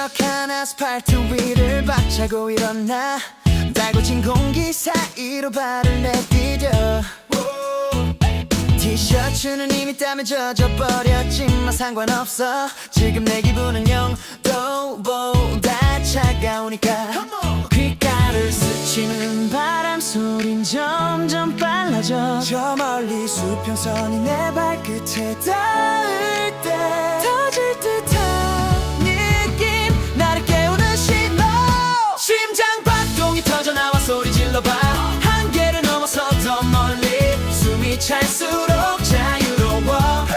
끈적한 아스팔트 위를 박차고 일어나 달궈진 공기 사이로 발을 내디뎌 티셔츠는 이미 땀에 젖어버렸지만 상관없어 지금 내 기분은 0도보다 차가우니까 귓가를 스치는 바람 소린 점점 빨라져 저 멀리 수평선이 내 발끝에 닿을 때 터질 듯한 느낌 나를 깨우는 신호 심장 박동이 터져나와 소리 질러봐 한계를 넘어서 더 멀리 숨이 찰수록 자유로워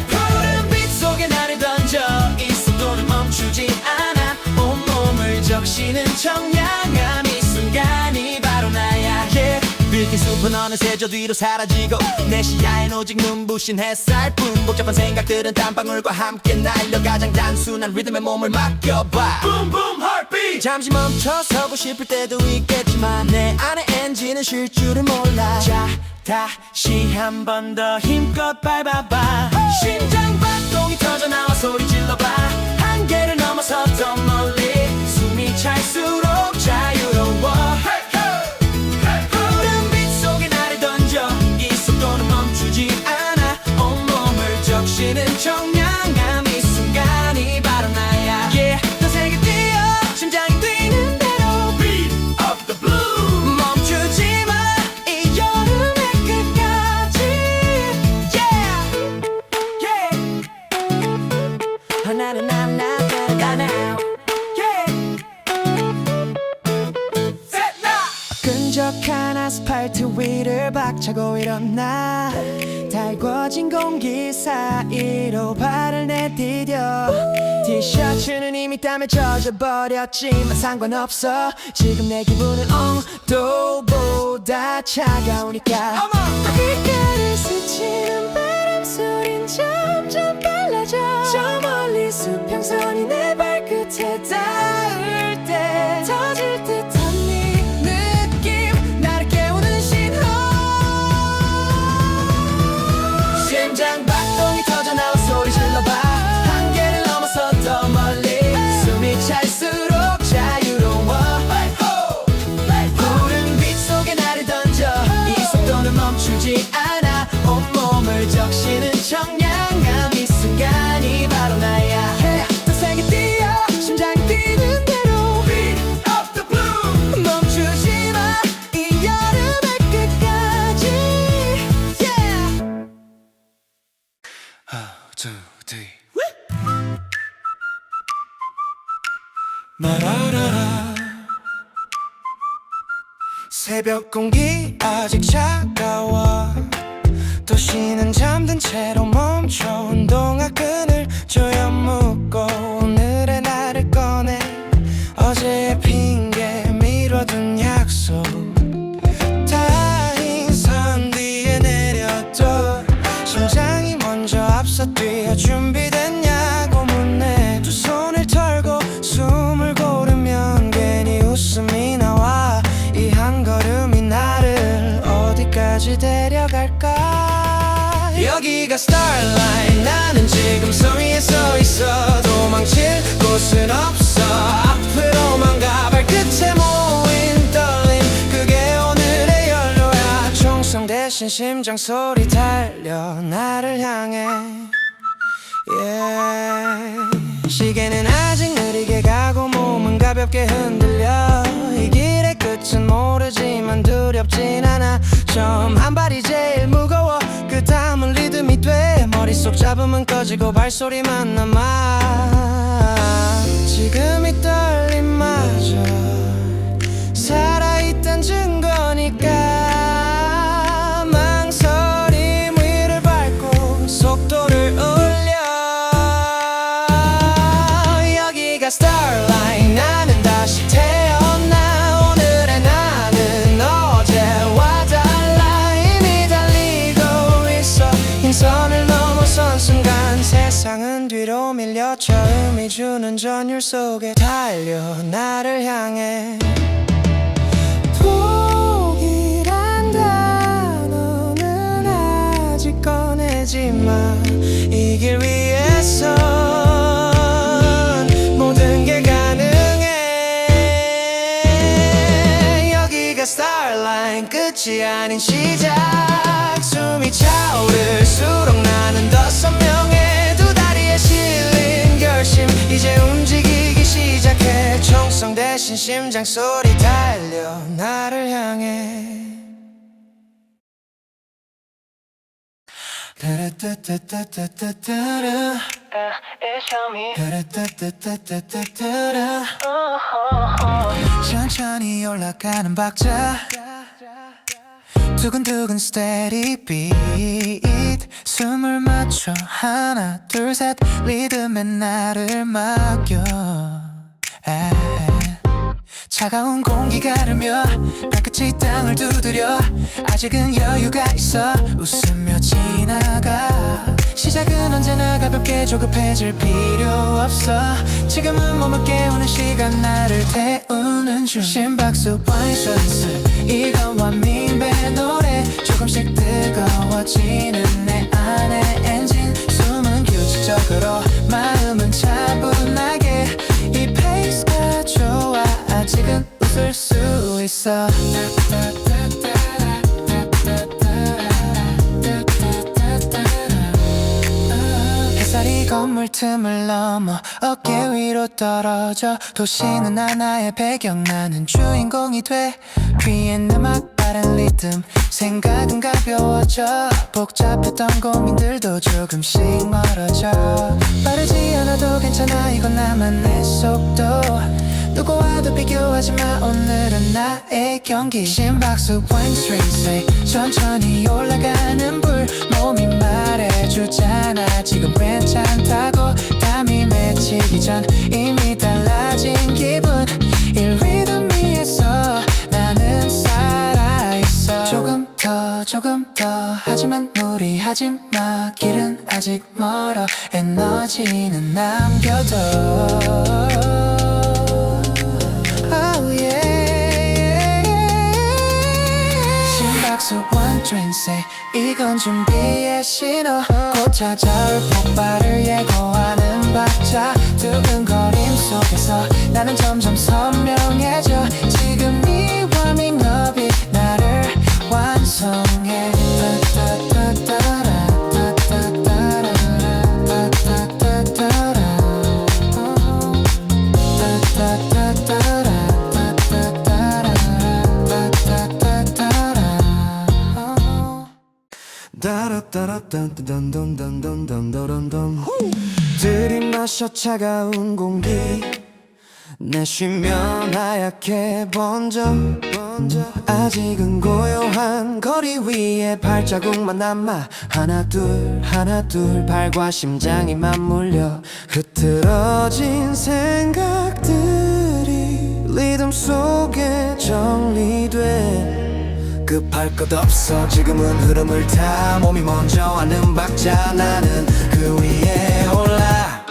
푸른 빛 속에 나를 던져 이 속도는 멈추지 않아 온몸을 적시는 청량함 이 순간이 바로 나야 yeah. 빌긴 숲은 어느새 저 뒤로 사라지고 내 시야엔 오직 눈부신 햇살뿐 복잡한 생각들은 땀방울과 함께 날려 가장 단순한 리듬에 몸을 맡겨봐 Boom boom heartbeat 잠시 멈춰서고 싶을 때도 있겠지만 내 안에 엔진은 쉴 줄을 몰라 자 다시 한 번 더 힘껏 밟아봐 심장 박동이 터져나와 소리 질러봐 한계를 넘어서 더 멀리 숨이 찰수록 자유로워 푸른 빛 속에 나를 던져 이 속도는 멈추지 않아 온몸을 적시는 청량함 이 순간이 바로 나야 yeah. 더 세게 뛰어 심장이 뛰는 대로 Beat of the blue 멈추지 마 이 여름의 끝까지 yeah. Yeah. 나는 끈적한 아스팔트 위를 박차고 일어나 달궈진 공기 사이로 발을 내디뎌 티셔츠는 이미 땀에 젖어버렸지만 상관없어 지금 내 기분은 온도보다 차가우니까 귓가를 스치는 바람 소린 점점 빨라져 저 멀리 수평선이 내 발끝에 닿을 때 터질 듯한 심장 박동이 터져나와 소리 질러봐 한계를 넘어서 더 멀리 숨이 찰수록 자유로워 푸른 빛 속에 나를 던져 이 속도는 멈추지 않아 온몸을 적시는 청량함 이 순간이 바로 나야 yeah. 더 세게 뛰어 심장이 뛰는 대로 Beat of the blue 멈추지 마 이 여름의 끝까지 yeah. two, three. 마라라라 새벽 공기 아직 차가워 도시는 잠든 채로 멈춰 운동화 끈을 조여 묶고 오늘의 나를 꺼내 어제의 핑계 미뤄둔 약속 타인선 뒤에 내려둬 심장이 먼저 앞서 뛰어 준비됐냐고 묻네 두 손을 털고 숨을 고르면 괜히 웃음이 나와 이 한 걸음이 나를 어디까지 데려갈까 여기가 Starline 나는 지금 서 위에 서 있어 도망칠 곳은 없어 앞으로만 가 발끝에 모인 떨림 그게 오늘의 연료야 총성 대신 심장 소리 달려 나를 향해 yeah. 시계는 아직 느리게 가고 몸은 가볍게 흔들려 이 길의 끝은 모르지만 두렵진 않아 처음 한 발이 제일 무거워 그 다음은 리듬이 돼 머릿속 잡음은 꺼지고 발소리만 남아 지금 이 떨림마저 살아있단 증거니까 망설임 위를 밟고 속도를 올려 여기가 Starline 나는 다시 태어나 오늘의 나는 어제와 달라 이미 달리고 있어 흰선을 넘어선 순간 세상은 뒤로 밀려 처음이 주는 전율 속에 달려 나를 향해 포기란 단어는 아직 꺼내지 마 이 길 위에선 starline 끝이 아닌 시작 숨이 차오를수록 나는 더 선명해 두 다리에 실린 결심 이제 움직이기 시작해 총성 대신 심장 소리 달려 나를 향해 따라따따따따따따라 따라따따따따따따라 천천히 올라가는 박자 두근두근 steady beat 숨을 맞춰 하나 둘 셋 리듬에 나를 맡겨 차가운 공기 가르며 발끝이 땅을 두드려 아직은 여유가 있어 웃으며 지나가 시작은 언제나 가볍게 조급해질 필요 없어 지금은 몸을 깨우는 시간 나를 태우는 중 심박수 와이션스 이건 원민배 노래 조금씩 뜨거워지는 내 안의 엔진 숨은 규칙적으로 마음은 차분하게 이 페이스가 좋아 아직은 웃을 수 있어 햇살이 건물 틈을 넘어 어깨 위로 떨어져 도시는 하나의 배경 나는 주인공이 돼 귀엔 음악 빠른 리듬 생각은 가벼워져 복잡했던 고민들도 조금씩 멀어져 빠르지 않아도 괜찮아 이건 나만의 속도 누구와도 비교하지 마 오늘은 나의 경기 심박수 one string say 천천히 올라가는 불 몸이 말해주잖아 지금 괜찮다고 땀이 맺히기 전 이미 달라진 기분 이 리듬 위에서 나는 살아있어 조금 더 하지만 무리하지 마 길은 아직 멀어 에너지는 남겨둬 심박수 one drink say 이건 준비의 신호 곧 찾아올 폭발을 예고하는 박자 두근거림 속에서 나는 점점 선명해져 지금 이 warming up이 나를 완성해 들이마셔 차가운 공기 내쉬면 하얗게 번져 아직은 고요한 거리 위에 발자국만 남아 하나 둘 발과 심장이 맞물려 흐트러진 생각들이 리듬 속에 정리돼 급할 것 없어 지금은 흐름을 타 몸이 먼저 하는 박자 나는 그 위에 올라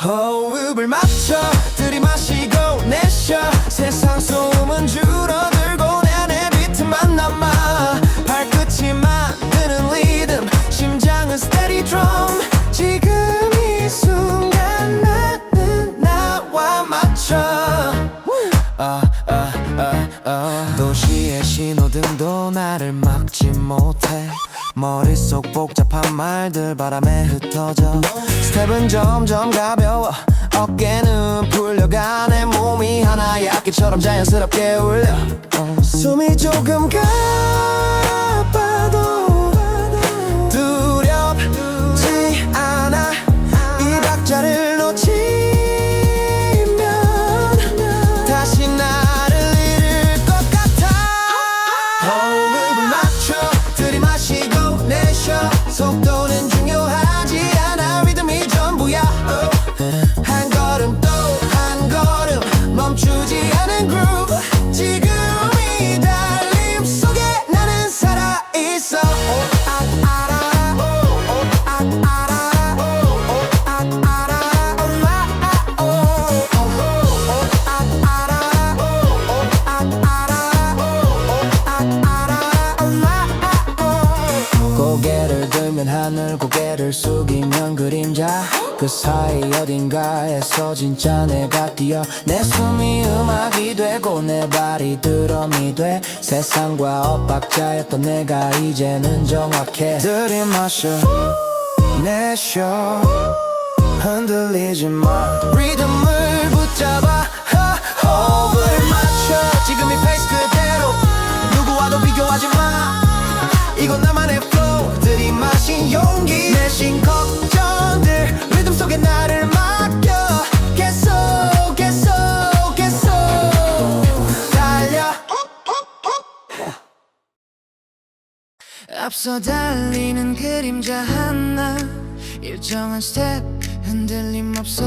호흡을 맞춰 들이마시고 내쉬어 세상 소음은 줄어들고 내 안에 비트만 남아 발끝이 만드는 리듬 심장은 steady drum 지금 이 순간 나는 나와 맞춰 도시의 신호등도 나를 막지 못해 머릿속 복잡한 말들 바람에 흩어져 스텝은 점점 가벼워 어깨는 풀려가네 몸이 하나 약기처럼 자연스럽게 울려 숨이 조금 가빠도 두렵지 않아 이 박자를 놓치면 다시 나를 잃을 것 같아 호흡을 맞춰 들이마시고 내쉬어 속도는 중요하지 않아 리듬이 전부야 한 걸음 또 한 걸음 멈추지 않은 groove 지금 이 달림 속에 나는 살아있어 고개를 들면 하늘 고개를 숙이면 그림자 그 사이 어딘가에서 진짜 내가 뛰어 내 숨이 음악이 되고 내 발이 드럼이 돼 세상과 엇박자였던 내가 이제는 정확해 들이마셔 내쉬어 흔들리지 마 리듬을 붙잡아 호흡을 맞춰 지금 이 페이스 그대로 누구와도 비교하지 마 이건 나만의 flow 들이마신 용기 내신 걱정들 리듬 속에 나를 맡겨 계속 계속 계속 달려 앞서 달리는 그림자 하나 일정한 스텝 흔들림 없어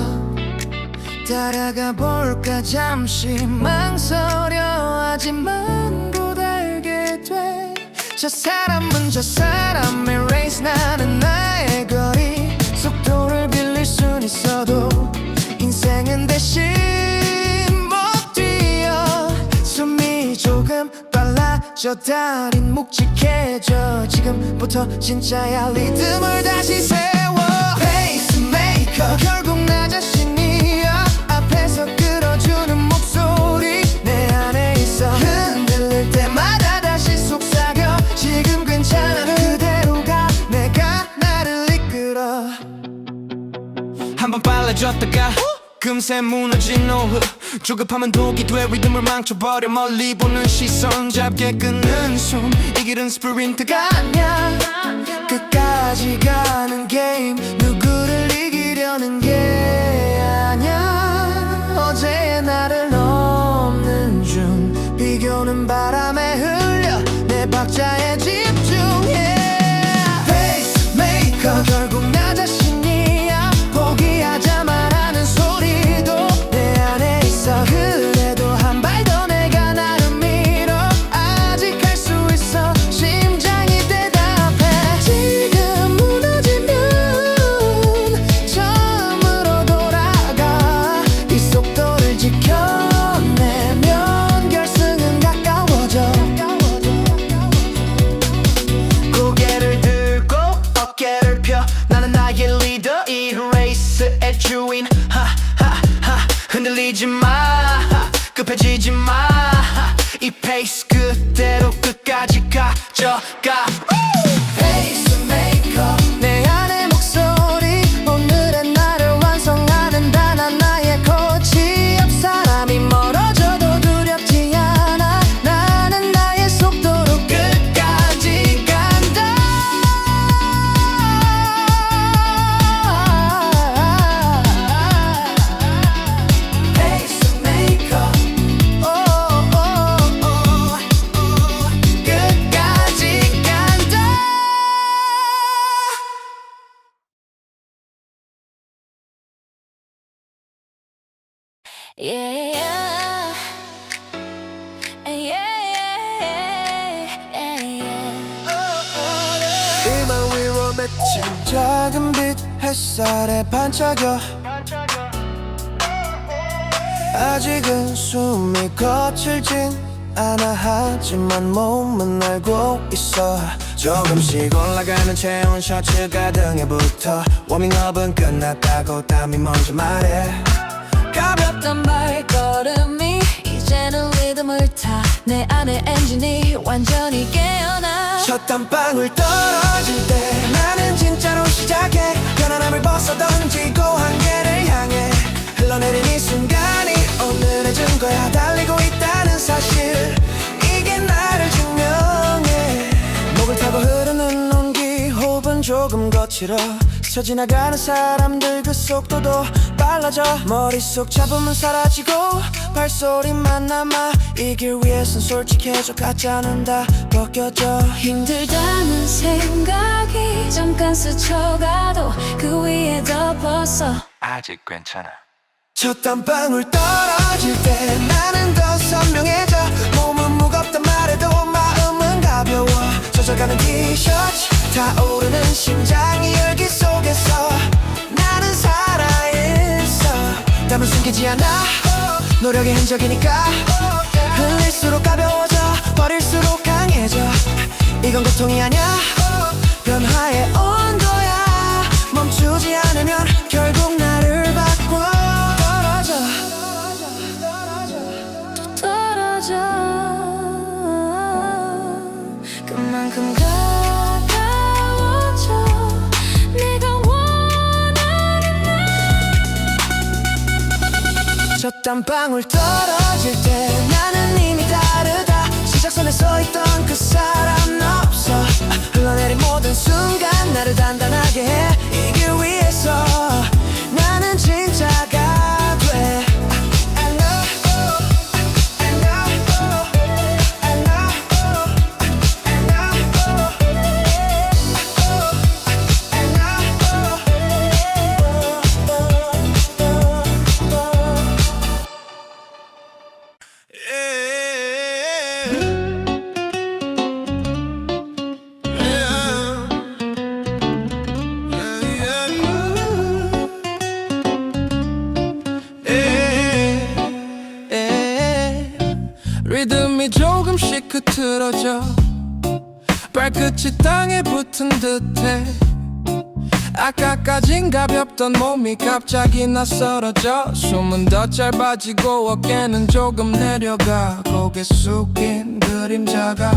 따라가 볼까 잠시 망설여 하지만 곧 알게 돼 저 사람은 저 사람의 race 나는 나의 거리 속도를 빌릴 순 있어도 인생은 대신 못 뛰어 숨이 조금 빨라져 다린 묵직해져 지금부터 진짜야 리듬을 다시 세워 페이스메이커 결국 나 자신이야 앞에서 끌어주는 목소리 내 안에 있어 흔들릴 때마다 다시 속삭여 지금 괜찮아 그대로 가 내가 나를 이끌어 한번 빨라졌다가 금세 무너진 오후 조급하면 독이 돼 리듬을 망쳐버려 멀리 보는 시선 잡게 끊는 숨 이 길은 스프린트가 아니야 끝까지 가는 게임 누구를 이기려는 게 아니야 어제의 나를 넘는 중 비교는 바람에 흘려 내 박자에 집중해 페이스메이커 결국 나 자신이야 포기하자 말하는 소리도 내 안에 있어 그래도 한 발 더 내가 나를 밀어 아직 할 수 있어 심장이 대답해 지금 무너지면 처음으로 돌아가 이 속도를 지켜내면 결승은 가까워져 고개를 들고 어깨를 펴 나는 나의 리더 이 레이스의 주인 하하하 흔들리지 마 급해지지 마이 페이스 그대로 끝까지 가져가 페이스메이커 내 안의 목소리 오늘의 나를 완성하는 단 하나의 코치 옆 사람이 멀어져도 두렵지 않아 나는 나의 속도로 끝까지 간다 페이스메이커 끝까지 간다 Yeah, 이만 위로 맺힌 작은 빛 햇살에 반짝여 아직은 숨이 거칠진 않아 하지만 몸은 알고 있어 조금씩 올라가는 체온 셔츠가 등에 붙어 워밍업은 끝났다고 땀이 먼저 말해 가볍던 발걸음이 이제는 리듬을 타 내 안의 엔진이 완전히 깨어나 첫 땀방울 떨어질 때 나는 진짜로 시작해 편안함을 벗어 던지고 한계를 향해 흘러내린 이 순간이 오늘의 증거야 달리고 있다는 사실 이게 나를 증명해 목을 타고 흐르는 온기 호흡은 조금 거칠어 스쳐 지나가는 사람들 그 속도도 빨라져 머릿속 잡음은 사라지고 발소리만 남아 이 길 위에선 솔직해져 가짜는 다 벗겨져 힘들다는 생각이 잠깐 스쳐가도 그 위에 덮었어 아직 괜찮아 첫 땀방울 떨어질 때 나는 더 선명해져 몸은 무겁단 말해도 마음은 가벼워 젖어가는 티셔츠 타오르는 심장이 열기 속에서 나는 살아있어 땀은 숨기지 않아 노력의 흔적이니까 흘릴수록 가벼워져 버릴수록 강해져 이건 고통이 아냐 변화의 온도야 멈추지 않으면 결국 땀방울 떨어질 때 나는 이미 다르다. 시작선에 서있던 그 사람은 없어. 흘러내린 모든 순간 나를 단단하게 해. 이 길 위에서 나는 진짜가 돼. 리듬이 조금씩 흐트러져. 발끝이 땅에 붙은 듯해. 아까까진 가볍던 몸이 갑자기 낯설어져. 숨은 더 짧아지고 어깨는 조금 내려가. 고개 숙인 그림자가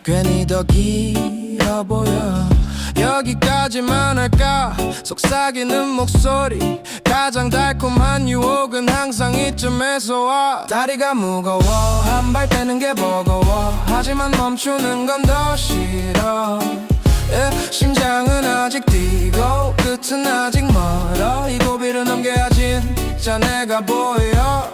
괜히 더 길어 보여. 여기까지만 할까. 속삭이는 목소리. 가장 달콤한 유혹은 항상 이쯤에서 와. 다리가 무거워 한 발 떼는 게 버거워. 하지만 멈추는 건 더 싫어. 심장은 아직 뛰고 끝은 아직 멀어. 이 고비를 넘겨야 진짜 내가 보여.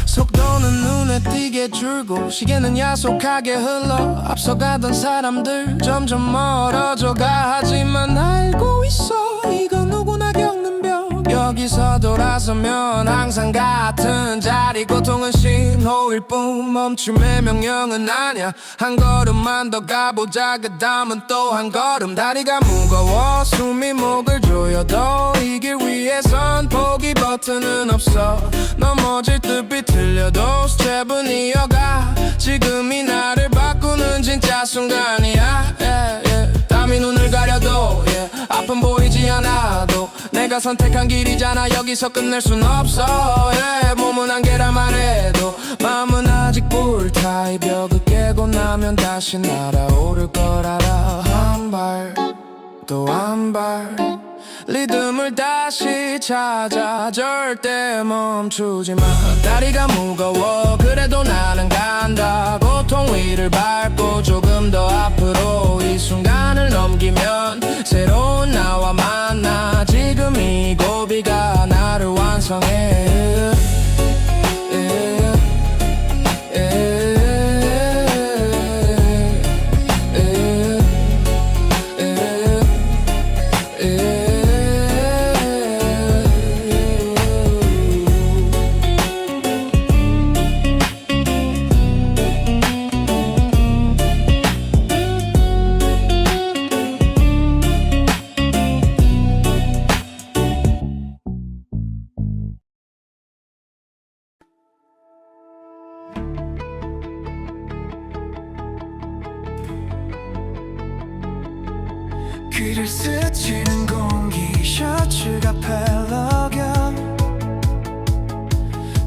속도는 눈에 띄게 줄고 시계는 야속하게 흘러. 앞서가던 사람들 점점 멀어져가. 하지만 알고 있어 이건 누구나 겪는 병. 여기서 돌아서면 항상 같은 자리. 고통은 신호일 뿐 멈춤의 명령은 아니야. 한 걸음만 더 가보자. 그 다음은 또 한 걸음. 다리가 무거워 숨이 목을 조여도 이 길 위에선 포기 버튼은 없어. 넘어질 듯 비틀려도 스텝은 이어가. 지금이 나를 바꾸는 진짜 순간이야. 땀이 눈을 가려도 아픔 보이지 않아도 내가 선택한 길이잖아. 여기서 끝낼 순 없어. 몸은 한계라 말해도 마음은 아직 불타. 이 벽을 깨고 나면 다시 날아오를 걸 알아. 한 발 또 한 발 리듬을 다시 찾아. 절대 멈추지 마. 다리가 무거워 그래도 나는 간다. 고통 위를 밟고 조금 더 앞으로. 이 순간을 넘기면 새로운 나와 만나. 지금 이 고비가 나를 완성해. 귀를 스치는 공기 셔츠가 펠러겨.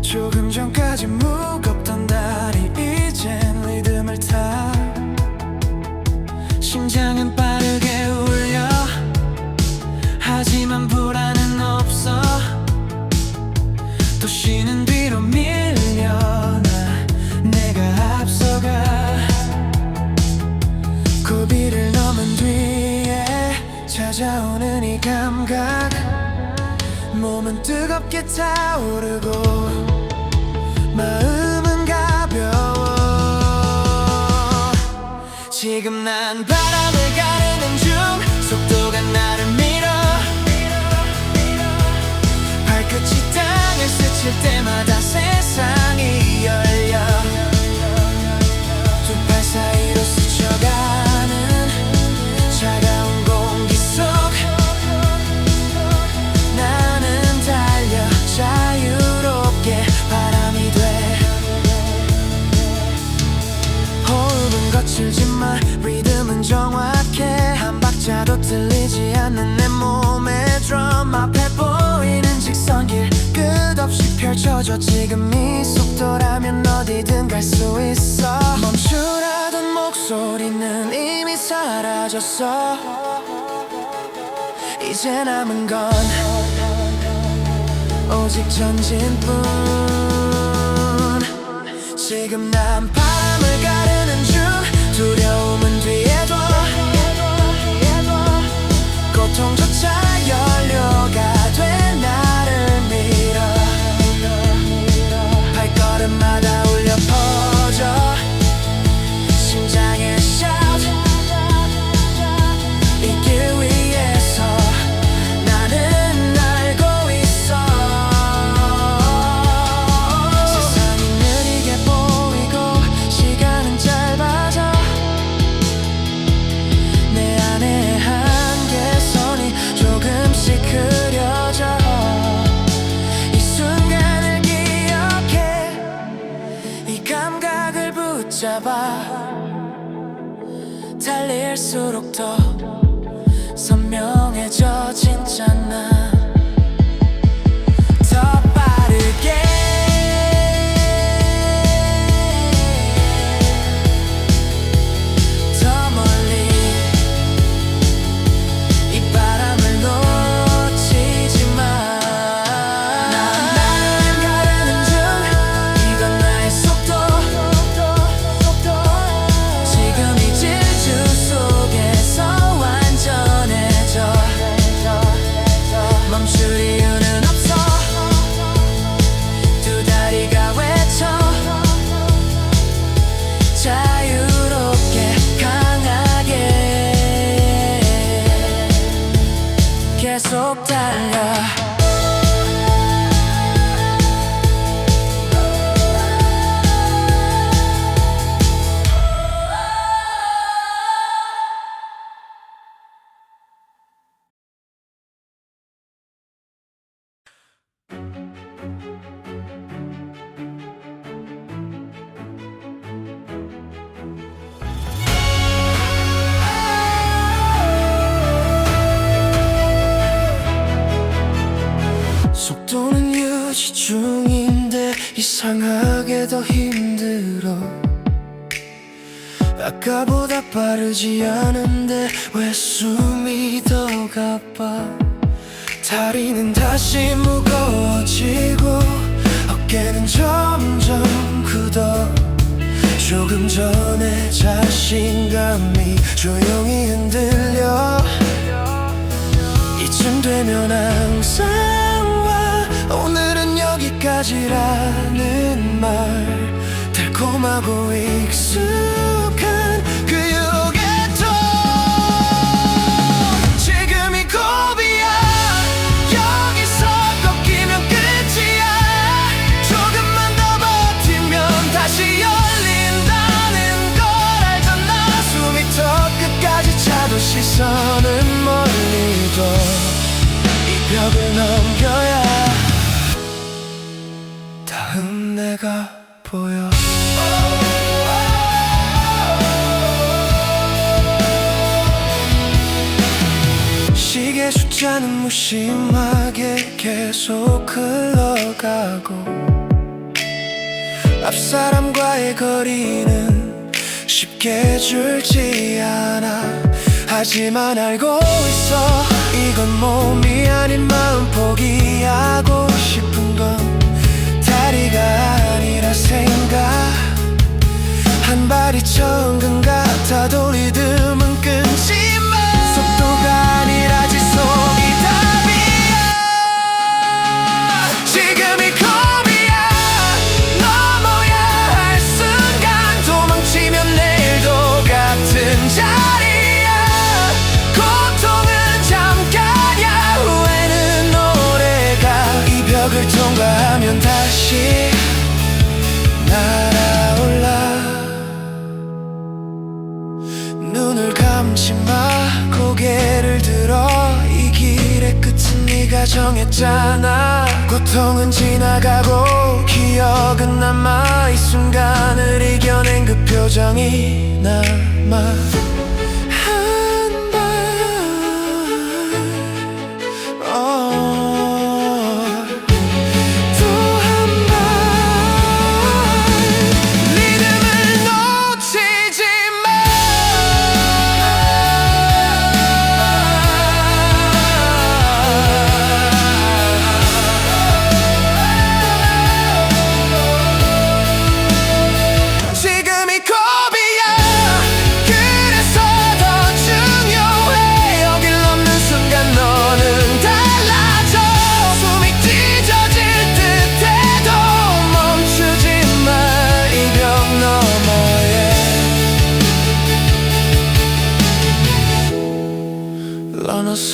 조금 전까지 무겁던 다리 이젠 리듬을 타. 심장은 빠르게 울려. 하지만 불안은 없어. 도시는 뒤로 밀려나 내가 앞서가. 고비를 넘은 뒤에 찾아오는 이 감각. 몸은 뜨겁게 타오르고 마음은 가벼워. 지금 난 바람을 가르는 중. 속도가 나를 밀어. 발끝이 땅을 스칠 때마다 세상이 열려. 두 팔 사이로 스쳐가는 차가운 공기 속 나는 달려 자유롭게 바람이 돼. 호흡은 거칠지만 리듬은 정확해. 한 박자도 틀리지 않는 내 몸의 드럼. 앞에 보이는 직선길 끝없이 펼쳐져. 지금 이 속도라면 어디든 갈 수 있어. 멈추라던 목소리는 이미 사라졌어. 이제 남은 건 오직 전진뿐. 지금 난 바람을 가르는 중. 두려움은 뒤에 둬. 고통조차 연료가 돼 나를 밀어. 발걸음마다 울려 퍼져 심장의 shout. 이 길 위에서 나는 알고 있어. 세상이 느리게 보이고 시간은 짧아져. 내 안에 한계선이 조금씩 그려져. 이 순간을 기억해. 이 감각을 붙잡아. 달릴수록 더 선명해져 진짜 난. 더 빠르게 더 멀리 이 바람을 놓치지 마. 난 가르는 중. 이건 나의 속도. 지금 이 질주 속에서 완전해져. 멈출 이유는 없어. 두 다리가 외쳐 자유롭게 강하게 계속 달려. 속도는 유지 중인데 이상하게 더 힘들어. 아까보다 빠르지 않은데 왜 숨이 더 가빠. 다리는 다시 무거워지고 어깨는 점점 굳어. 조금 전에 자신감이 조용히 흔들려. 이쯤 되면 항상 와. 오늘은 여기까지라는 말. 달콤하고 익숙한 그 유혹의 톤. 지금이 고비야. 여기서 꺾이면 끝이야. 조금만 더 버티면 다시 열린다는 걸 알잖아. 숨이 턱 끝까지 차도 시선은 멀리 둬. 이 벽을 넘겨야 다음 내가 보여. 시계 숫자는 무심하게 계속 흘러가고 앞사람과의 거리는 쉽게 줄지 않아. 하지만 알고 있어. 이건 몸이 아닌 마음. 포기하고 싶은 건 다리가 아니라 생각. 한 발이 천근 같아. 돌리듬은 끊지 마. 속도가 아니라 지속이 답이야. 지금이 고비야. 넘어야 할 순간. 도망치면 내일도 같은 자리야. 고통은 잠깐이야. 후회는 오래가. 이 벽을 통과하면 다시 날아올라. 눈을 감지 마. 고개를 들어. 이 길의 끝은 네가 정했잖아. 고통은 지나가고 기억은 남아. 이 순간을 이겨낸 그 표정이 남아. 한 발 또 한 발. 리듬을 놓치지 마.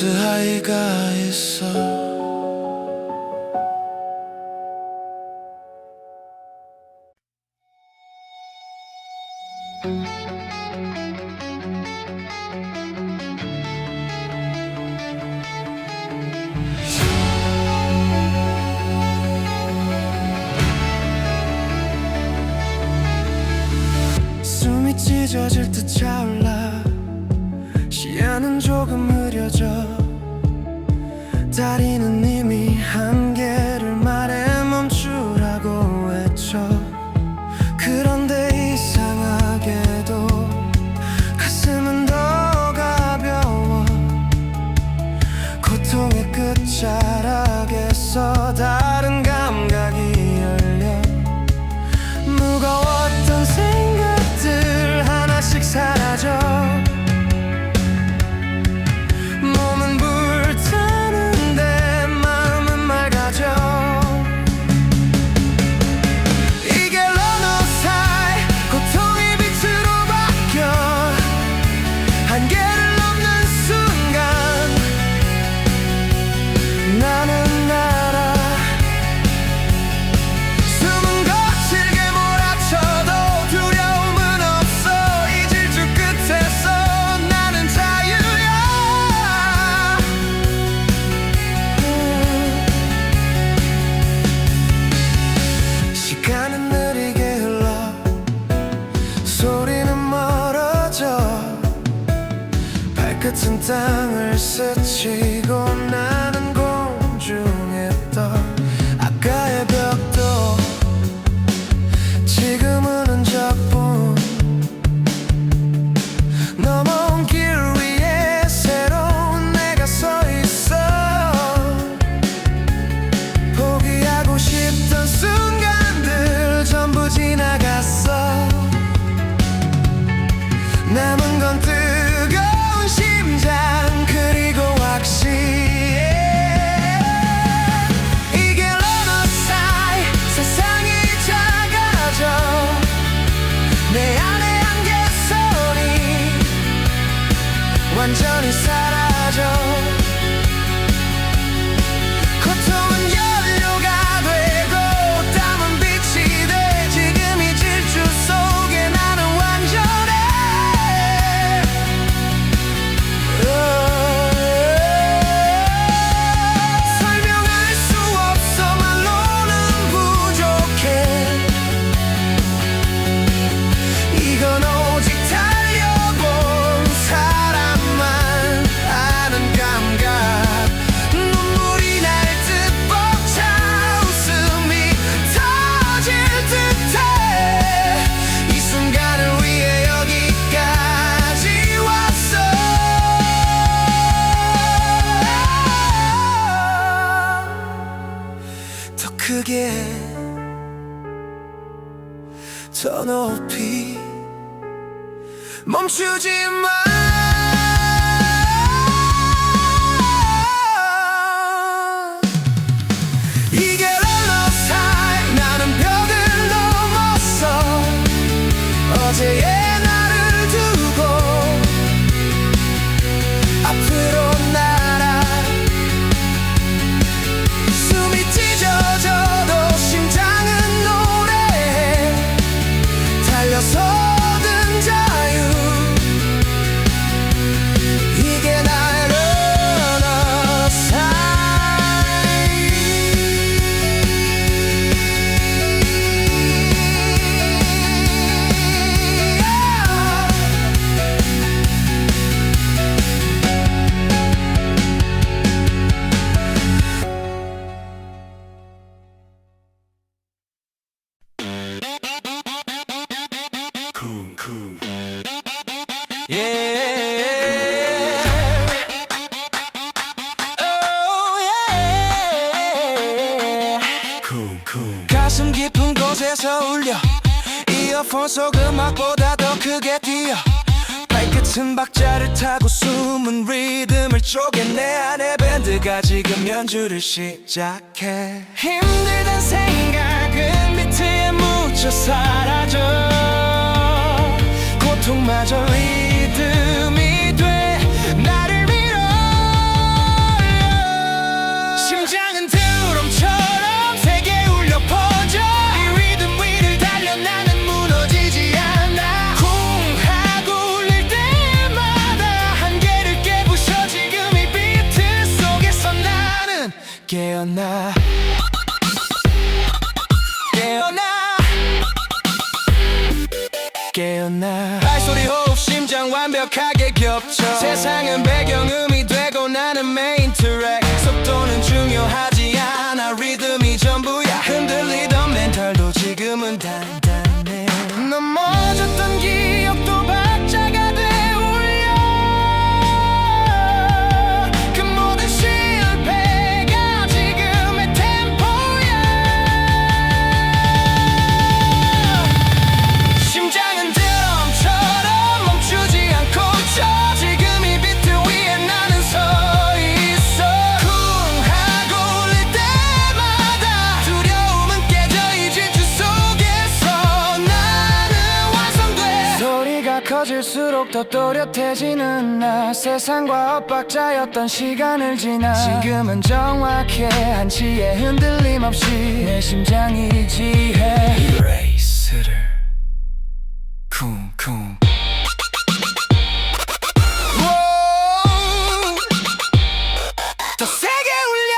하이가 있어. 숨이 찢어질 듯 차올라 시야는 조금 흐려져 다리는 이미 한계를 말해 멈추라고 외쳐 그런데 이상하게도 가슴은 더 가벼워 고통의 끝자락에서 다른 감각이 열려 무거웠던 생각들 하나씩 사라져 몸은 불타는데 마음은 맑아져 이게 러너 사이 고통이 빛으로 바뀌어 한계를 넘는 순간 나는 알아 숨은 거칠게 몰아쳐도 두려움은 없어 이 질주 끝에서 나는 자유야 시간은 느리게 흘러 소리는 멀어져 발끝은 땅을 스치고 나는 공중에 떠 아까의 벽도 지금은 흔적뿐 넘어온 길 위에 새로운 내가 서 있어 포기하고 싶던 순간들 전부 지나갔어 남은 건 뜨거운 심장 그리고 확신해 이게 러너 사이 세상이 작아져 내 안의 한계선이 완전히 사라져 고통은 연료가 되고 땀은 빛이 돼 지금 이 질주 속에 나는 완전해 설명할 수 없어 말로는 부족해 이건 오직 달려본 사람만 아는 감각 눈물이 날 듯 벅차 웃음이 터질 듯해 이 순간을 위해 여기까지 왔어 더 크게 더 높이 멈추지 마 이게 러너 사이 나는 벽을 넘었어 어제의 나를 두고 앞으로 날아 숨이 찢어져도 심장은 노래해 달려서 얻은 자유 이게 나의 러너 가슴 깊은 곳에서 울려 이어폰 속 음악보다 더 크게 뛰어 발끝은 박자를 타고 숨은 리듬을 쪼개내 안의 밴드가 지금 연주를 시작해 힘들던 생각은 비트에 묻혀 사라져 고통마저 리듬이 돼 나를 밀어 깨어나 발소리 호흡 심장 완벽하게 겹쳐 세상은 배경음이 되고 나는 메인 트랙 속도는 중요하지 않아 리듬이 전부야 흔들리던 멘탈도 지금은 단단해 넘어졌던 기억도 박자가 돼 울려 그 모든 실패가 지금의 템포야 심장은 드럼처럼 멈추지 않고 쳐 지금 이 비트 위에 나는 서 있어 쿵 하고 울릴 때마다 두려움은 깨져 이 질주 속에서 나는 완성돼 소리가 커질수록 더 또렷해지는 나 세상과 엇박자였던 시간을 지나 지금은 정확해 한치의 흔들림 없이 내 심장이 지해 Eraser를 쿵쿵 더 세게 울려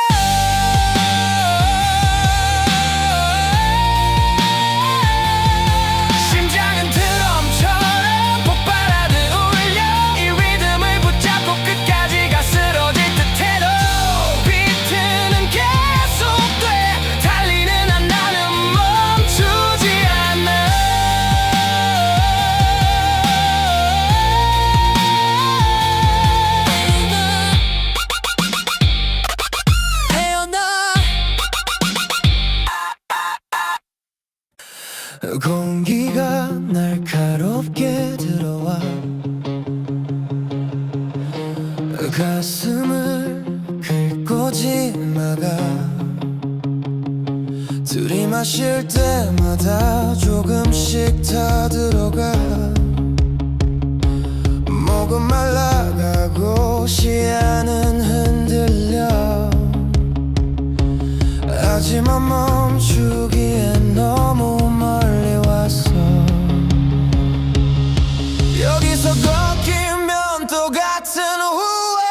심장은 드럼처럼 폭발하듯 울려 이 리듬을 붙잡고 끝까지 가 쓰러질 듯해도 비트는 계속돼 달리는 한 나는 멈추지 않아 공기가 날카롭게 들어와 가슴을 긁고 지나가 들이마실 때마다 조금씩 더 들어가 목은 말라가고 시야는 흔들려 하지만 멈추기엔 너무 멀리 왔어 여기서 걷기면 또 같은 후회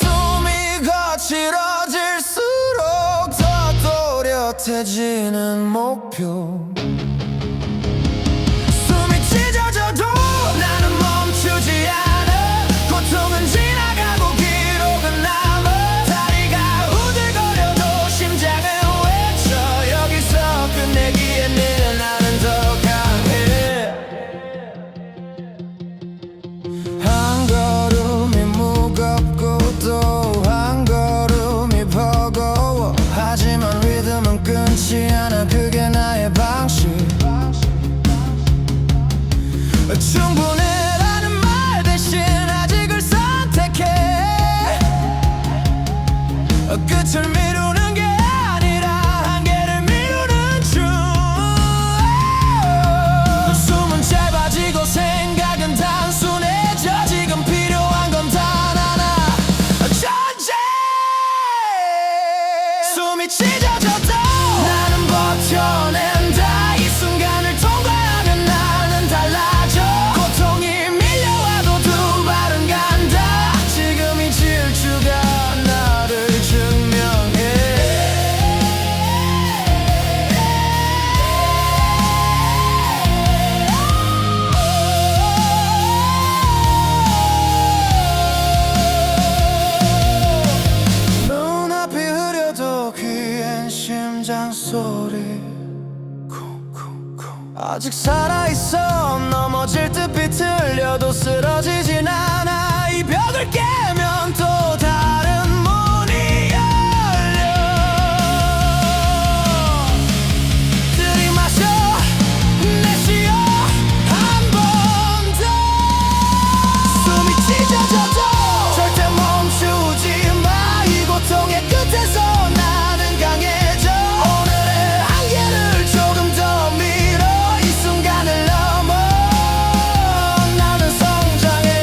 숨이 거칠어질수록 더 또렷해지는 목표 숨이 찢어져도 나는 멈추지 않아 고통은 지나가고 기록은 남아 다리가 우들거려도 심장은 외쳐 여기서 끝내기에는 나는 더 강해 한 걸음이 무겁고 또 한 걸음이 버거워 하지만 리듬은 끊지 않아 그게 나의 방식 충분해라는 말 대신 아직을 선택해 끝을 미루는 게 아니라 한계를 미루는 중 숨은 짧아지고 생각은 단순해져 지금 필요한 건 단 하나 전쟁 숨이 찢어져도 나는 버텨낸다 이 순간을 통과하면 나는 달라져 고통이 밀려와도 두 발은 간다 지금 이 질주가 나를 증명해 눈앞이 흐려도 귀엔 심장 소리 쿵쿵쿵 아직 살아있어 넘어질 듯 비틀려도 쓰러지진 않아 이 벽을 깨면 또 다른 문이 열려 들이마셔 내쉬어 한 번 더 숨이 찢어져도 절대 멈추지 마 이 고통의 끝에서 나는 강해져 오늘의 한계를 조금 더 밀어 이 순간을 넘어 나는 성장해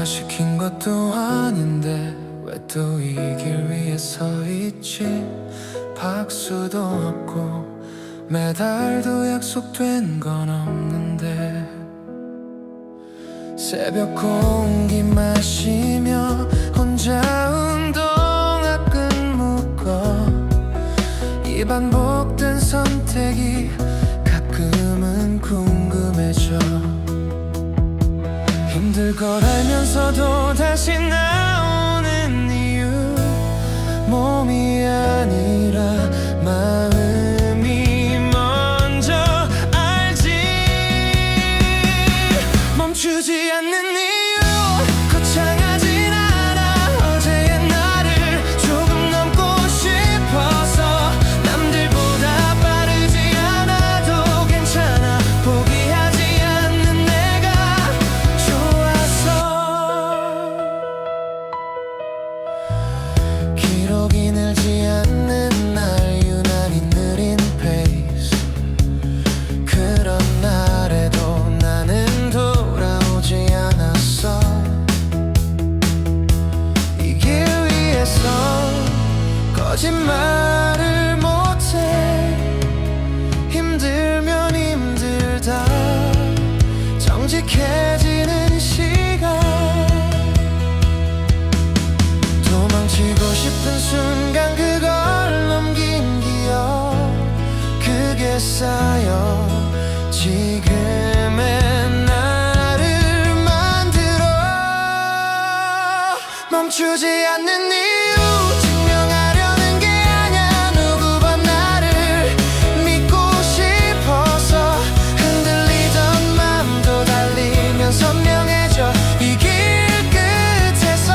누가 시킨 것도 아닌데 왜 또 이 길 위에 서 있지? 박수도 없고 메달도 약속된 건 없는데 새벽 공기 마시며 혼자 운동화 끈 묶어 이 반복된 선택이 가끔은 궁금해져 힘들 걸 알면서도 다시 나오는 이유 몸이 아니라 마음이 먼저 알지 멈추지 않는 이유 거창하진 않아 어제의 나를 조금 넘고 싶어서 남들보다 빠르지 않아도 괜찮아 포기하지 않는 내가 좋아서 기록이 늘지 않는 날 유난히 느린 페이스 그런 날에도 나는 돌아오지 않았어 이 길 위에서 거짓말을 못해 힘들면 힘들다 정직해지는 시간 도망치고 싶은 순간 그걸 넘긴 기억 그게 쌓여 지금의 나를 만들어 멈추지 않는 이유 증명하려는 게 아냐 누구봐 나를 믿고 싶어서 흔들리던 맘도 달리면 선명해져 이 길 끝에서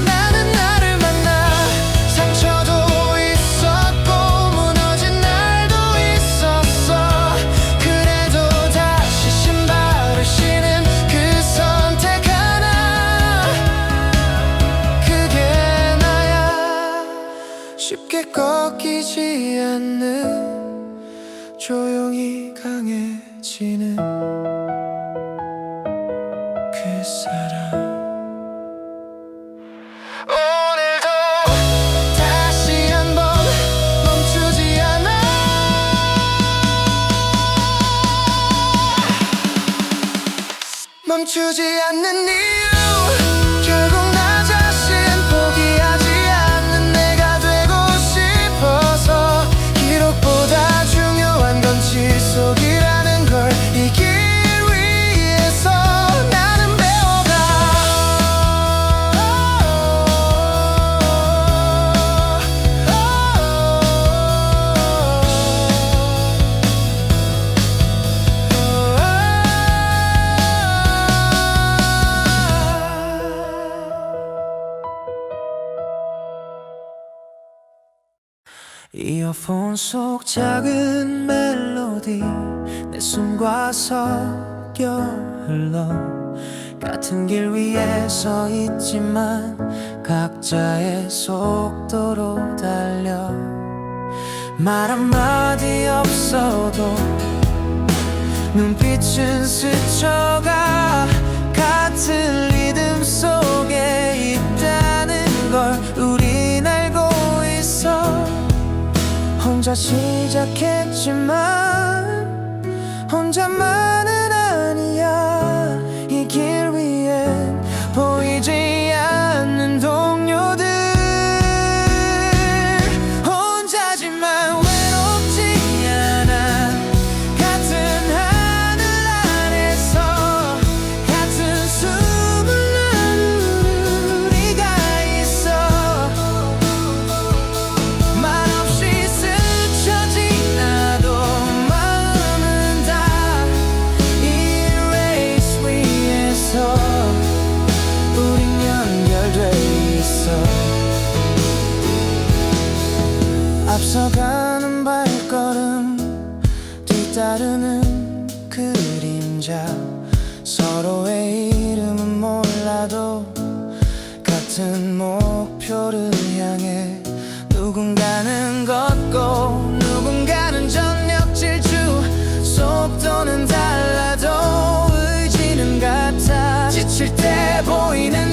나는 나를 만나 상처도 있었고 무너진 날도 있었어 그래도 다시 신발을 신은 그 선택 하나 그게 나야 쉽게 꺾이지 않는 조용히 강해지는 그 사람 오늘도 다시 한번 멈추지 않아 멈추지 않는 이유 결국 나 자신 포기하지 않는 내가 되고 싶어서 기록보다 중요한 건 지속이라는 걸 이 길 위에서 나는 배워가 이어폰 속 작은 멜로디 내 숨과 섞여 흘러 같은 길 위에 서 있지만 각자의 속도로 달려 말 한마디 없어도 눈빛은 스쳐가 같은 리듬 속에 있다는 걸 우린 알고 있어 혼자 시작했지만 혼자만은 아니야 이 길 위엔 보이지 않는 동료들 혼자지만 외롭지 않아 같은 하늘 아래서 같은 숨을 나누는 우리가 있어 말없이 스쳐 지나도 마음은 다 이 레이스 위에서 우린 연결돼 있어 앞서가는 발걸음 뒤따르는 그림자 서로의 이름은 몰라도 같은 목표를 향해 누군가는 걷고 누군가는 전력 질주 속도는 달라도 의지는 같아 지칠 때 보이는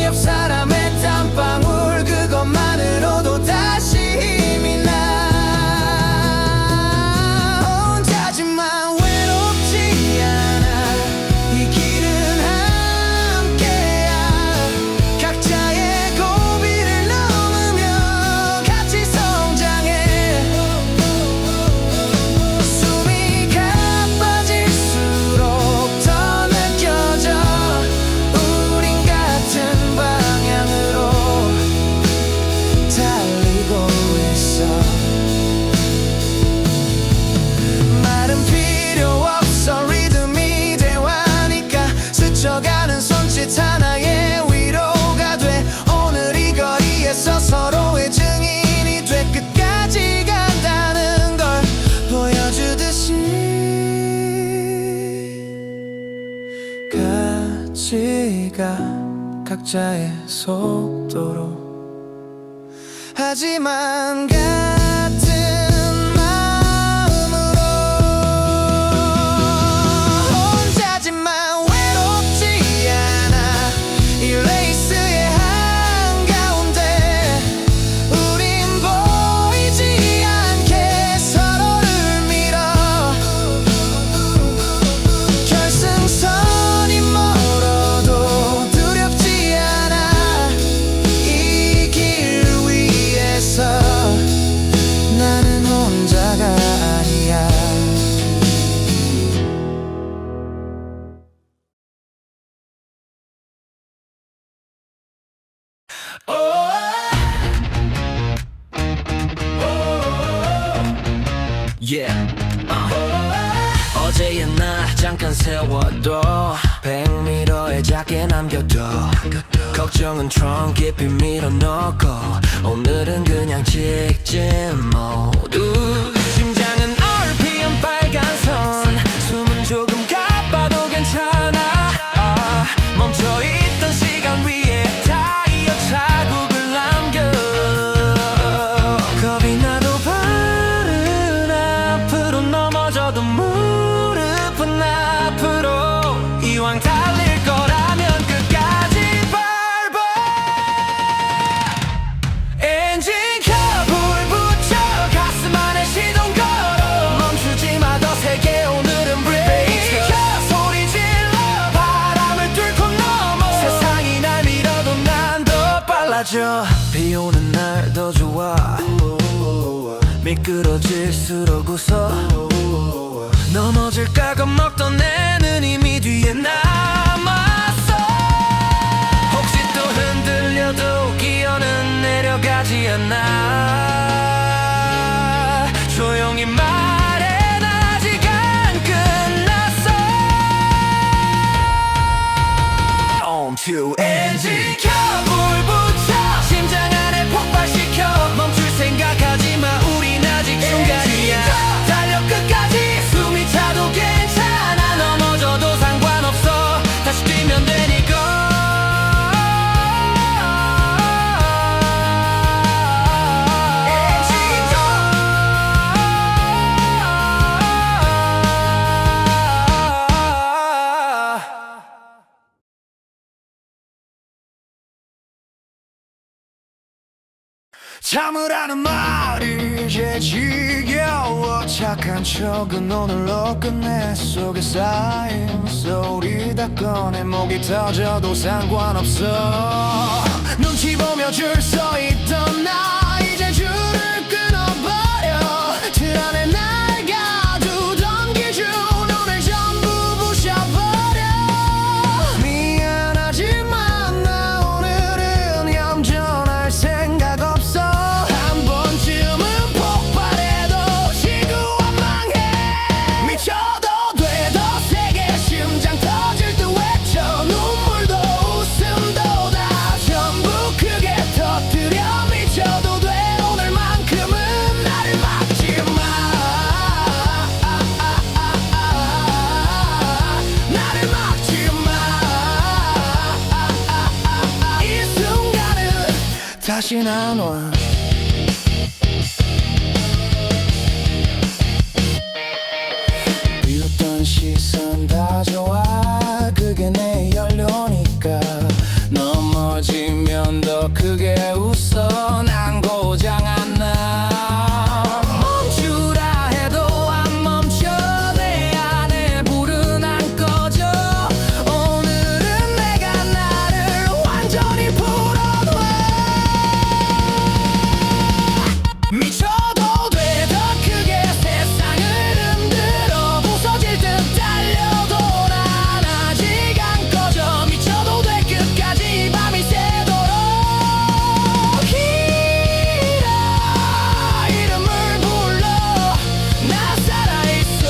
우리가 각자의 속도로 하지만 같은 마음으로 혼자지만 외롭지 않아 이 레이스의 한가운데 우린 보이지 않게 서로를 밀어 결승선이 멀어도 두렵지 않아 이 길 위에서 나는 혼자가 아니야 Yeah. 어제의 날 잠깐 세워도 100m의 작게 남겨둬 걱정은 트렁 깊이 밀어넣고 오늘은 그냥 직진 모두 심장은 RPM 빨간선 숨은 조금 가빠도 괜찮아 멈춰있던 시간 위에 타이어 자국을 남겨 겁이 나도 발은 앞으로 넘어져도 무릎은 앞으로 이왕 달릴 거라면 끝까지 밟아 엔진 켜불 붙여 가슴 안에 시동 걸어 멈추지 마 더 세게 오늘은 브레이크 소리 질러 바람을 뚫고 넘어 세상이 날 밀어도 난 더 빨라져 비 오는 날 더 좋아 미끄러질수록 웃어 넘어질까 겁먹던 내는 이미 뒤에 남았어 혹시 또 흔들려도 기어는 내려가지 않아 조용히 말해 난 아직 안 끝났어 On to 엔진 켜불 붙여 심장 안에 폭발시켜 멈출 생각하지 마 우린 아직 중간이야 달려 끝까지 숨이 차도 괜찮아 넘어져도 상관없어 다시 뛰면 되니까 참으라는 말이 이제 지겨워 착한 척은 오늘로 끝내 속에 쌓인 소리 다 꺼내 목이 터져도 상관없어 눈치 보며 줄 서 있던 나 이제 줄을 끊어버려 틀 안에 날 가두던 기준 오늘 전부 부셔버려 미안하지만 나 오늘은 얌전할 생각 없어 한 번쯤은 폭발해도 지구와 망해 미쳐도 돼 더 세게 심장 터질 듯 외쳐 눈물도 웃음도 다 전부 크게 터뜨려 미쳐도 돼 오늘만큼은 나를 막지 마 나를 막지 마이 순간은 다시 안 와 비웃던 시선 다 좋아 그게 내 연료니까 넘어지면 더 크게 웃어 난 고장 안 나 멈추라 해도 안 멈춰 내 안에 불은 안 꺼져 오늘은 내가 나를 완전히 풀어놔 미쳐도 돼 더 크게 세상을 흔들어 부서질 듯 달려도 난 아직 안 꺼져 미쳐도 돼 끝까지 밤이 새도록 기라 이름을 불러 나 살아있어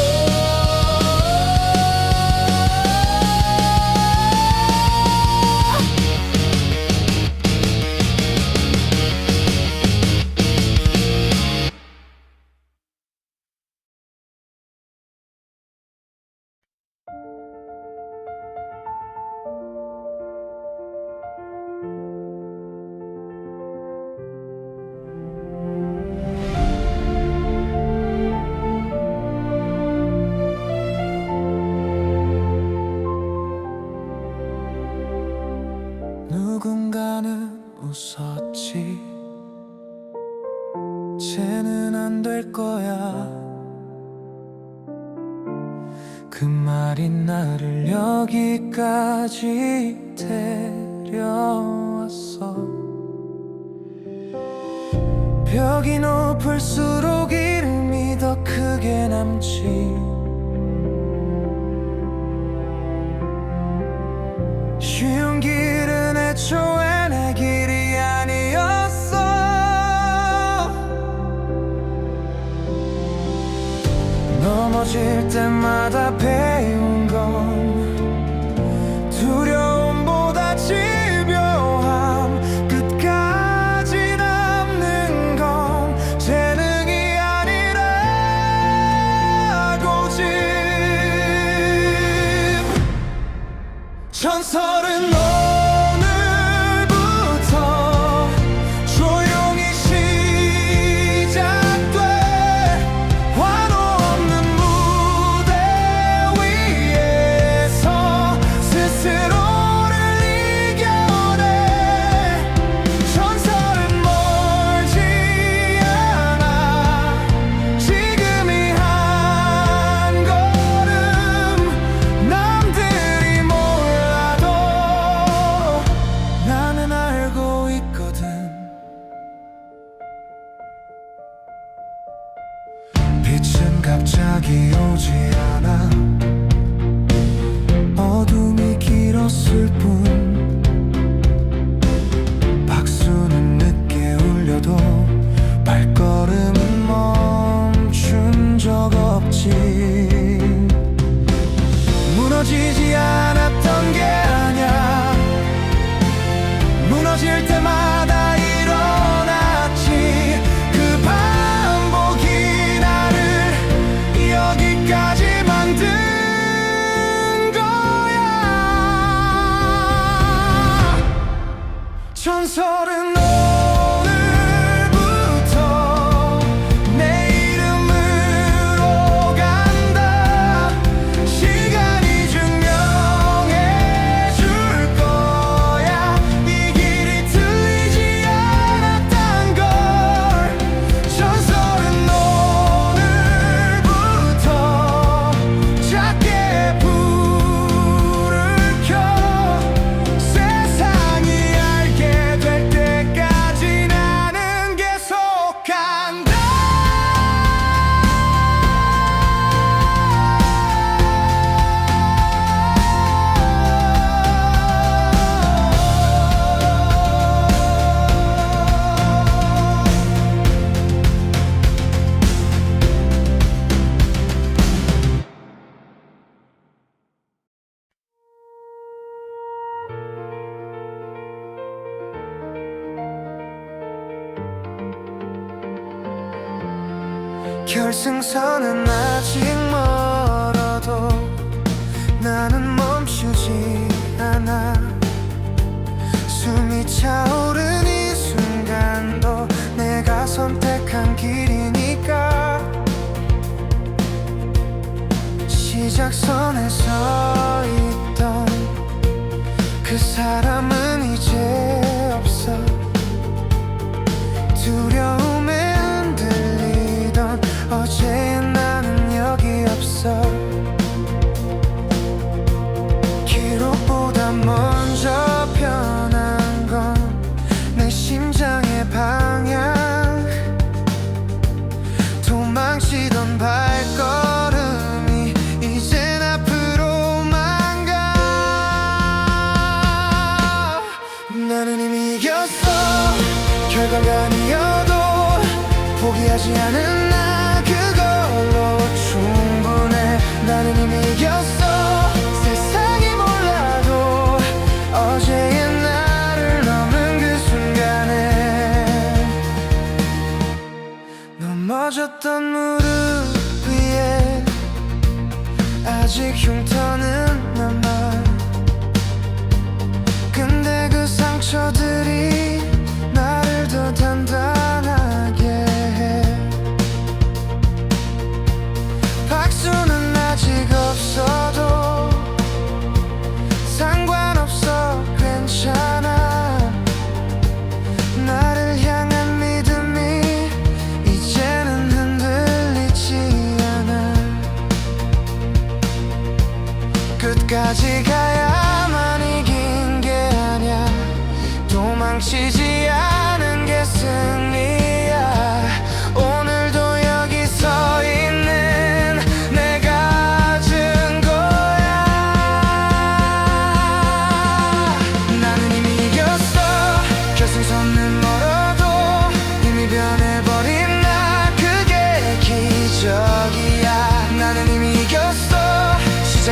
그 말이 나를 여기까지 데려왔어. 벽이 높을수록 이름이 더 크게 남지. 쉬운 길은 애초에 내 길이 아니었어. 넘어질 때마다 배운 건 두려움보다 집요함. 끝까지 남는 건 재능이 아니라고 집. 전설은 오늘부터 조용히 시작돼. 환호 없는 무대 위에서 스스로를 이겨내. 전설은 멀지 않아. 지금이 한 걸음. 남들이 몰라도 나는 알고 있거든. 빛은 갑자기 오지 않아. 어둠이 길었을 뿐. 박수는 늦게 울려도 발걸음은 멈춘 적 없지. 무너지지 않았던 게 아냐. 무너질 때마다 일어났지. 그 반복이 나를 여기까지 만든 거야. 전설은 오늘부터 내 이름으로 간다. 시간이 증명해 줄 거야. 이 길이 틀리지 않았단 걸. 전설은 오늘부터 작게 불을 켜. 세상이 알게 될 때까지 나는 계속한다. 결승선은 아직 멀어도 나는 멈추지 않아. 숨이 차오른 이 순간도 내가 선택한 길이니까. 시작선에 서 있던 그 사람은 이제 없어. 두려움에 흔들리던 어제의 나는 여기 없어. 기록보다 먼저 변한 건 내 심장의 방향. 도망치던 발걸음이 이젠 앞으로만 가. 나는 이미 이겼어. 결과가 아니어도 포기하지 않은 나, 그걸로 충분해. 나는 이미 이겼어. 세상이 몰라도 어제의 나를 넘은 그 순간에 넘어졌던 무릎 위에 아직 흉터는 남아. 근데 그 상처들이 나를 더 단단하게 해. 박수는 아직 없어도 상관없어. 괜찮아. 나를 향한 믿음이 이제는 흔들리지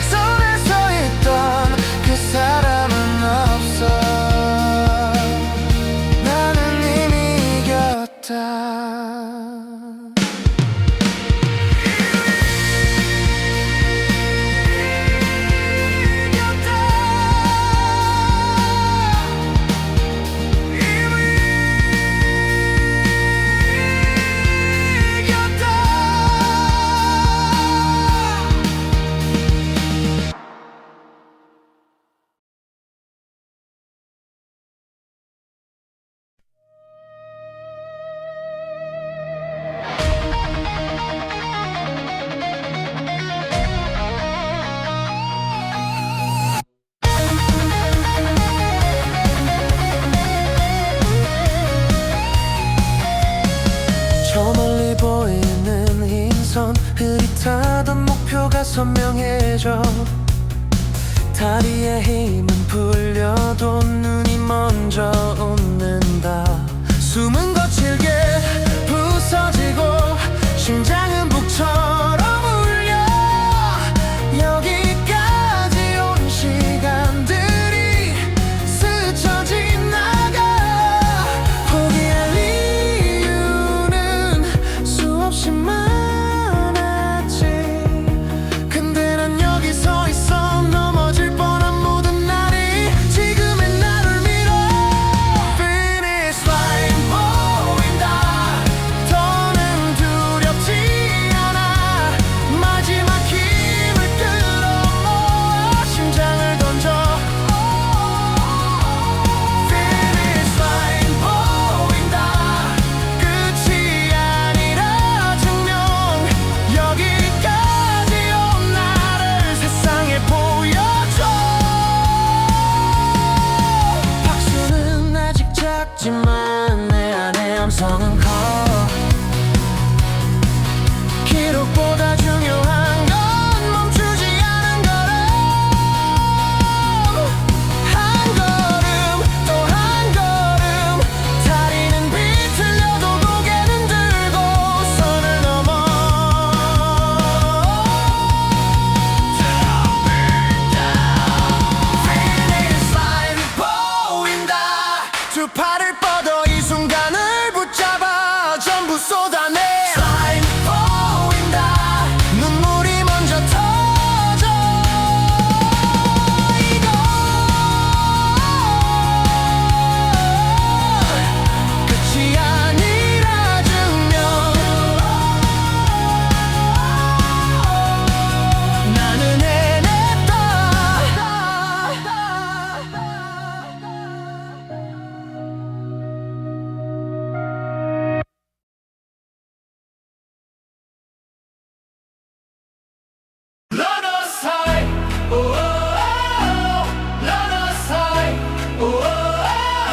시작선에 서 있던 그 사람은 없어. 나는 이미 이겼다. 저 멀리 보이는 흰선, 흐릿하던 목표가 선명해져. 다리에 힘은 풀려도 눈이 먼저 웃는다. 숨은 거칠게 부서지고 심장은 북처럼 울려. 여기까지 온 시간들이 스쳐 지나가. 포기할 이유는 수없이 많았지. 근데 난 여기 서 있어. 넘어질 뻔한 모든 날이 지금의 나를 밀어. Finish line 보인다. 더는 두렵지 않아. 마지막 힘을 끌어모아 심장을 던져. Finish line 보인다. 끝이 아니라 증명. 여기까지 온 나를 세상에 보여줘. 박수는 아직 작지만 내 안의 함성은 커. 기록보다 중요한 건 멈추지 않은 걸음. 한 걸음 또 한 걸음. 다리는 비틀려도 고개는 들고 선을 넘어. Finish line 보인다. 두 팔을 뻗어 이 순간을 붙잡아 전부 쏟아내. Line 보인다. 눈물이 먼저 터져. 이건 끝이 아니라 증명. 나는 해냈다. Runners high, oh oh oh. Runners high, oh oh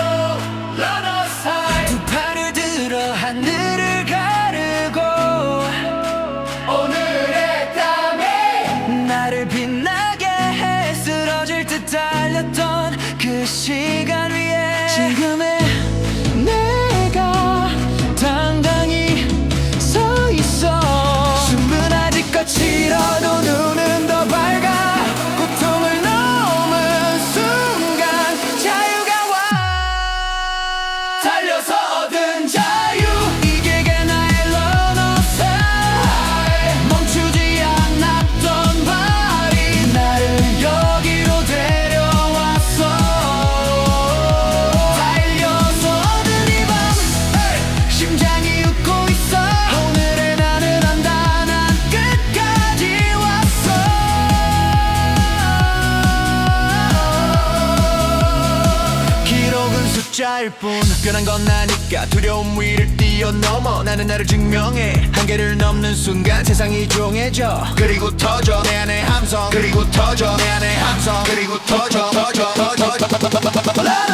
oh. Runners high. 두 팔을 들어 하늘을 가르고 오늘의 땀에 나를 빛나게 해. 쓰러질 듯 달렸던 그 시간 위에 지금의 내가 당당히 서 있어. 숨은 아직 거칠어도 눈은 더 밝아. 고통을 넘은 순간 자유가 와. 달려서 얻은 자유. 이게 나의 러너스 하이. 멈추지 않았던 발이 나를 여기로 데려왔어. 달려서 얻은 이 밤. 심장이 웃고 있어. 오늘의 나는 안다. 난 끝까지 왔어. 기록은 숫자일 뿐. 변한 건 나니까 두려움 위를 뛰어넘어. 나는 나를 증명해. 한계를 넘는 순간 세상이 조용해져. 그리고 터져 내 안의 함성. 그리고 터져 내 안의 함성. 그리고 터져 터져 터져.